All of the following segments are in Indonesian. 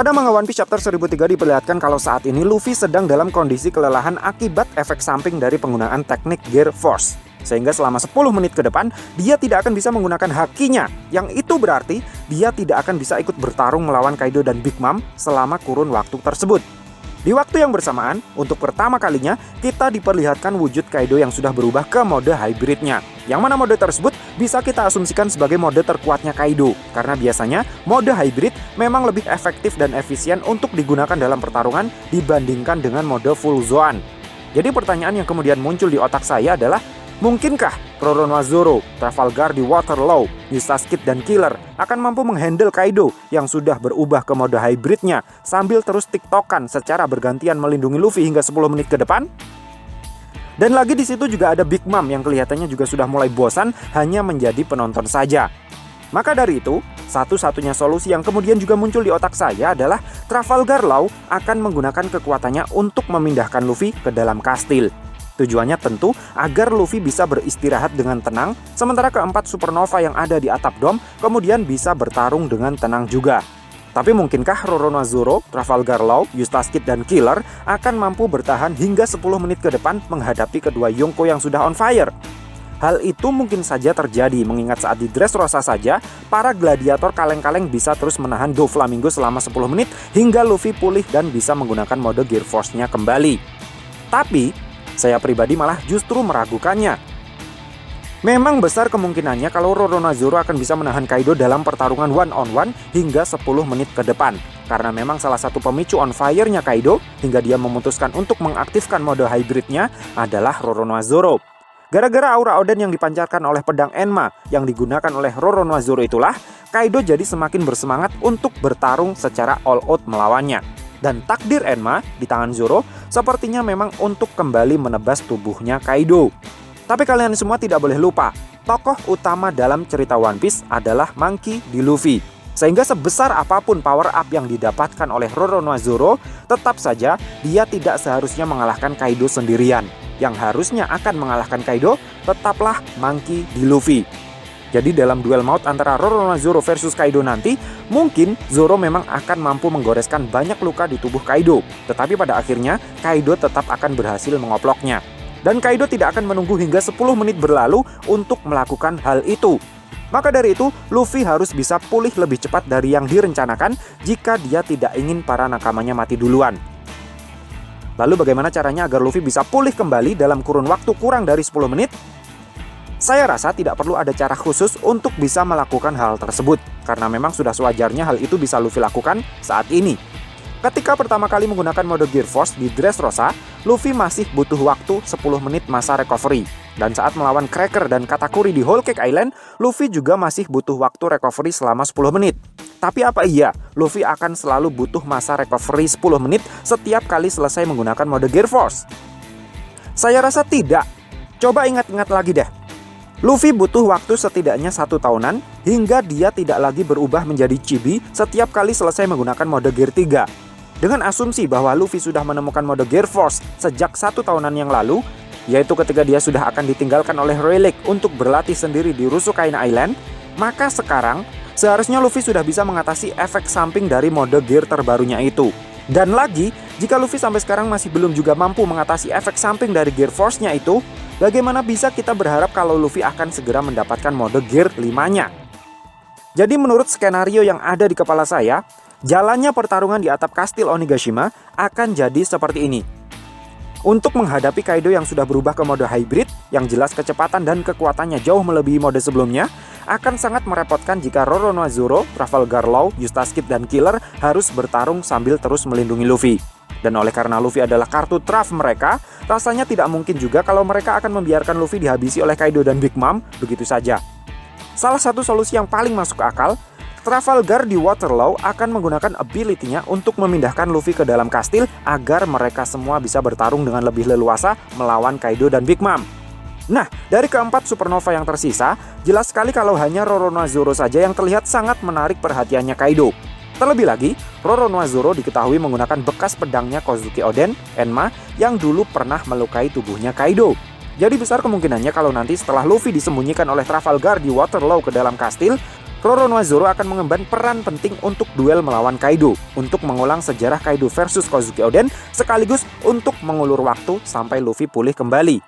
Pada manga One Piece chapter 1003 diperlihatkan kalau saat ini Luffy sedang dalam kondisi kelelahan akibat efek samping dari penggunaan teknik Gear Force. Sehingga selama 10 menit ke depan, dia tidak akan bisa menggunakan hakinya. Yang itu berarti, dia tidak akan bisa ikut bertarung melawan Kaido dan Big Mom selama kurun waktu tersebut. Di waktu yang bersamaan, untuk pertama kalinya, kita diperlihatkan wujud Kaido yang sudah berubah ke mode hybridnya. Yang mana mode tersebut bisa kita asumsikan sebagai mode terkuatnya Kaido. Karena biasanya, mode hybrid memang lebih efektif dan efisien untuk digunakan dalam pertarungan dibandingkan dengan mode full Zoan. Jadi pertanyaan yang kemudian muncul di otak saya adalah, mungkinkah Roronoa-Zoro, Trafalgar di Waterloo, Eustace Kid dan Killer akan mampu menghandle Kaido yang sudah berubah ke mode hybridnya sambil terus tiktokan secara bergantian melindungi Luffy hingga 10 menit ke depan? Dan lagi di situ juga ada Big Mom yang kelihatannya juga sudah mulai bosan hanya menjadi penonton saja. Maka dari itu, satu-satunya solusi yang kemudian juga muncul di otak saya adalah Trafalgar Law akan menggunakan kekuatannya untuk memindahkan Luffy ke dalam kastil. Tujuannya tentu agar Luffy bisa beristirahat dengan tenang, sementara keempat supernova yang ada di atap dom kemudian bisa bertarung dengan tenang juga. Tapi mungkinkah Roronoa-Zoro, Trafalgar Law, Eustace Kid dan Killer akan mampu bertahan hingga 10 menit ke depan menghadapi kedua Yonko yang sudah on fire? Hal itu mungkin saja terjadi mengingat saat di Dressrosa saja, para gladiator kaleng-kaleng bisa terus menahan Doflamingo selama 10 menit hingga Luffy pulih dan bisa menggunakan mode Gear Force-nya kembali. Tapi saya pribadi malah justru meragukannya. Memang besar kemungkinannya kalau Roronoa-Zoro akan bisa menahan Kaido dalam pertarungan one-on-one hingga 10 menit ke depan. Karena memang salah satu pemicu on fire-nya Kaido hingga dia memutuskan untuk mengaktifkan mode hybridnya adalah Roronoa-Zoro. Gara-gara aura Oden yang dipancarkan oleh pedang Enma yang digunakan oleh Roronoa-Zoro itulah, Kaido jadi semakin bersemangat untuk bertarung secara all out melawannya. Dan takdir Enma di tangan Zoro sepertinya memang untuk kembali menebas tubuhnya Kaido. Tapi kalian semua tidak boleh lupa, tokoh utama dalam cerita One Piece adalah Monkey D. Luffy. Sehingga sebesar apapun power up yang didapatkan oleh Roronoa-Zoro, tetap saja dia tidak seharusnya mengalahkan Kaido sendirian. Yang harusnya akan mengalahkan Kaido tetaplah Monkey D. Luffy. Jadi dalam duel maut antara Roronoa-Zoro versus Kaido nanti, mungkin Zoro memang akan mampu menggoreskan banyak luka di tubuh Kaido. Tetapi pada akhirnya, Kaido tetap akan berhasil mengoploknya. Dan Kaido tidak akan menunggu hingga 10 menit berlalu untuk melakukan hal itu. Maka dari itu, Luffy harus bisa pulih lebih cepat dari yang direncanakan jika dia tidak ingin para nakamanya mati duluan. Lalu bagaimana caranya agar Luffy bisa pulih kembali dalam kurun waktu kurang dari 10 menit? Saya rasa tidak perlu ada cara khusus untuk bisa melakukan hal tersebut, karena memang sudah sewajarnya hal itu bisa Luffy lakukan saat ini. Ketika pertama kali menggunakan mode Gear Force di Dressrosa, Luffy masih butuh waktu 10 menit masa recovery. Dan saat melawan Cracker dan Katakuri di Whole Cake Island, Luffy juga masih butuh waktu recovery selama 10 menit. Tapi apa iya, Luffy akan selalu butuh masa recovery 10 menit setiap kali selesai menggunakan mode Gear Force? Saya rasa tidak. Coba ingat-ingat lagi deh. Luffy butuh waktu setidaknya 1 tahunan hingga dia tidak lagi berubah menjadi Chibi setiap kali selesai menggunakan mode Gear 3. Dengan asumsi bahwa Luffy sudah menemukan mode Gear Force sejak 1 tahunan yang lalu, yaitu ketika dia sudah akan ditinggalkan oleh Rayleigh untuk berlatih sendiri di Rusukaina Island, maka sekarang seharusnya Luffy sudah bisa mengatasi efek samping dari mode Gear terbarunya itu. Dan lagi, jika Luffy sampai sekarang masih belum juga mampu mengatasi efek samping dari Gear Force-nya itu, bagaimana bisa kita berharap kalau Luffy akan segera mendapatkan mode Gear 5-nya? Jadi menurut skenario yang ada di kepala saya, jalannya pertarungan di atap kastil Onigashima akan jadi seperti ini. Untuk menghadapi Kaido yang sudah berubah ke mode hybrid, yang jelas kecepatan dan kekuatannya jauh melebihi mode sebelumnya, akan sangat merepotkan jika Roronoa-Zoro, Trafalgar Law, Eustace Kid dan Killer harus bertarung sambil terus melindungi Luffy. Dan oleh karena Luffy adalah kartu truf mereka, rasanya tidak mungkin juga kalau mereka akan membiarkan Luffy dihabisi oleh Kaido dan Big Mom begitu saja. Salah satu solusi yang paling masuk akal, Trafalgar di Waterloo akan menggunakan ability-nya untuk memindahkan Luffy ke dalam kastil agar mereka semua bisa bertarung dengan lebih leluasa melawan Kaido dan Big Mom. Nah, dari keempat supernova yang tersisa, jelas sekali kalau hanya Roronoa-Zoro saja yang terlihat sangat menarik perhatiannya Kaido. Terlebih lagi, Roronoa-Zoro diketahui menggunakan bekas pedangnya Kozuki Oden, Enma, yang dulu pernah melukai tubuhnya Kaido. Jadi besar kemungkinannya kalau nanti setelah Luffy disembunyikan oleh Trafalgar di Waterloo ke dalam kastil, Roronoa Zoro akan mengemban peran penting untuk duel melawan Kaido, untuk mengulang sejarah Kaido versus Kozuki Oden, sekaligus untuk mengulur waktu sampai Luffy pulih kembali.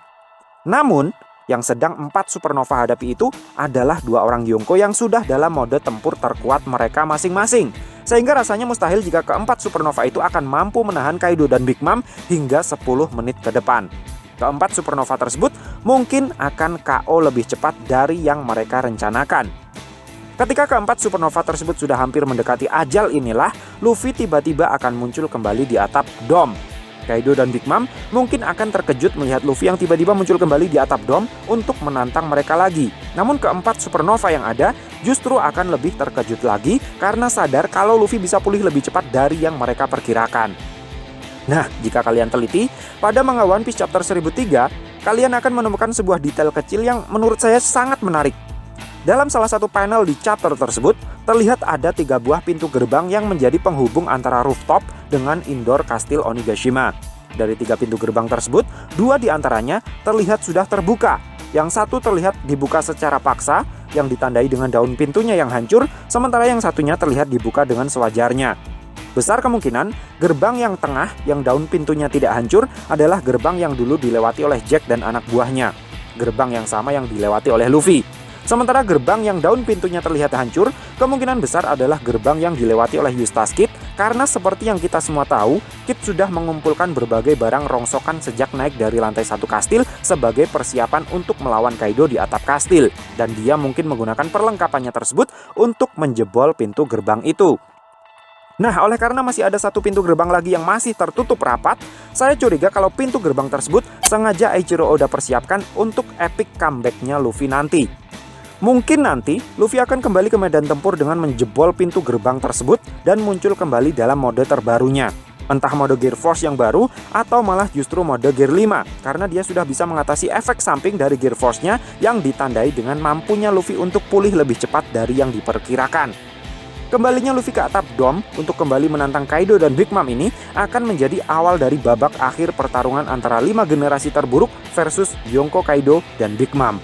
Namun, yang sedang 4 supernova hadapi itu adalah 2 orang Yonko yang sudah dalam mode tempur terkuat mereka masing-masing. Sehingga rasanya mustahil jika keempat supernova itu akan mampu menahan Kaido dan Big Mom hingga 10 menit ke depan. Keempat supernova tersebut mungkin akan KO lebih cepat dari yang mereka rencanakan. Ketika keempat supernova tersebut sudah hampir mendekati ajal inilah, Luffy tiba-tiba akan muncul kembali di atap dom. Kaido dan Big Mom mungkin akan terkejut melihat Luffy yang tiba-tiba muncul kembali di atap dom untuk menantang mereka lagi. Namun keempat supernova yang ada justru akan lebih terkejut lagi karena sadar kalau Luffy bisa pulih lebih cepat dari yang mereka perkirakan. Nah, jika kalian teliti, pada manga One Piece chapter 1003, kalian akan menemukan sebuah detail kecil yang menurut saya sangat menarik. Dalam salah satu panel di chapter tersebut, terlihat ada 3 buah pintu gerbang yang menjadi penghubung antara rooftop dengan indoor kastil Onigashima. Dari 3 pintu gerbang tersebut, 2 diantaranya terlihat sudah terbuka. Yang satu terlihat dibuka secara paksa, yang ditandai dengan daun pintunya yang hancur, sementara yang satunya terlihat dibuka dengan sewajarnya. Besar kemungkinan, gerbang yang tengah yang daun pintunya tidak hancur adalah gerbang yang dulu dilewati oleh Jack dan anak buahnya. Gerbang yang sama yang dilewati oleh Luffy. Sementara gerbang yang daun pintunya terlihat hancur, kemungkinan besar adalah gerbang yang dilewati oleh Eustace Kid, karena seperti yang kita semua tahu, Kid sudah mengumpulkan berbagai barang rongsokan sejak naik dari lantai 1 kastil sebagai persiapan untuk melawan Kaido di atap kastil, dan dia mungkin menggunakan perlengkapannya tersebut untuk menjebol pintu gerbang itu. Nah, oleh karena masih ada 1 pintu gerbang lagi yang masih tertutup rapat, saya curiga kalau pintu gerbang tersebut sengaja Eiichiro Oda persiapkan untuk epic comeback-nya Luffy nanti. Mungkin nanti Luffy akan kembali ke medan tempur dengan menjebol pintu gerbang tersebut dan muncul kembali dalam mode terbarunya. Entah mode Gear Force yang baru atau malah justru mode Gear 5, karena dia sudah bisa mengatasi efek samping dari Gear Force-nya yang ditandai dengan mampunya Luffy untuk pulih lebih cepat dari yang diperkirakan. Kembalinya Luffy ke atap dom untuk kembali menantang Kaido dan Big Mom ini akan menjadi awal dari babak akhir pertarungan antara 5 generasi terburuk versus Yonko, Kaido, dan Big Mom.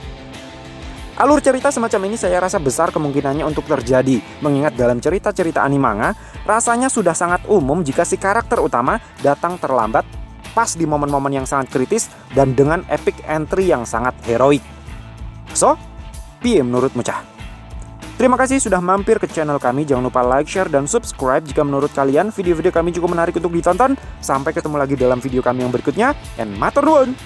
Alur cerita semacam ini saya rasa besar kemungkinannya untuk terjadi, mengingat dalam cerita-cerita anime manga, rasanya sudah sangat umum jika si karakter utama datang terlambat, pas di momen-momen yang sangat kritis, dan dengan epic entry yang sangat heroik. So, piye menurutmu cah? Terima kasih sudah mampir ke channel kami, jangan lupa like, share, dan subscribe jika menurut kalian video-video kami cukup menarik untuk ditonton. Sampai ketemu lagi dalam video kami yang berikutnya, and matur nuwun!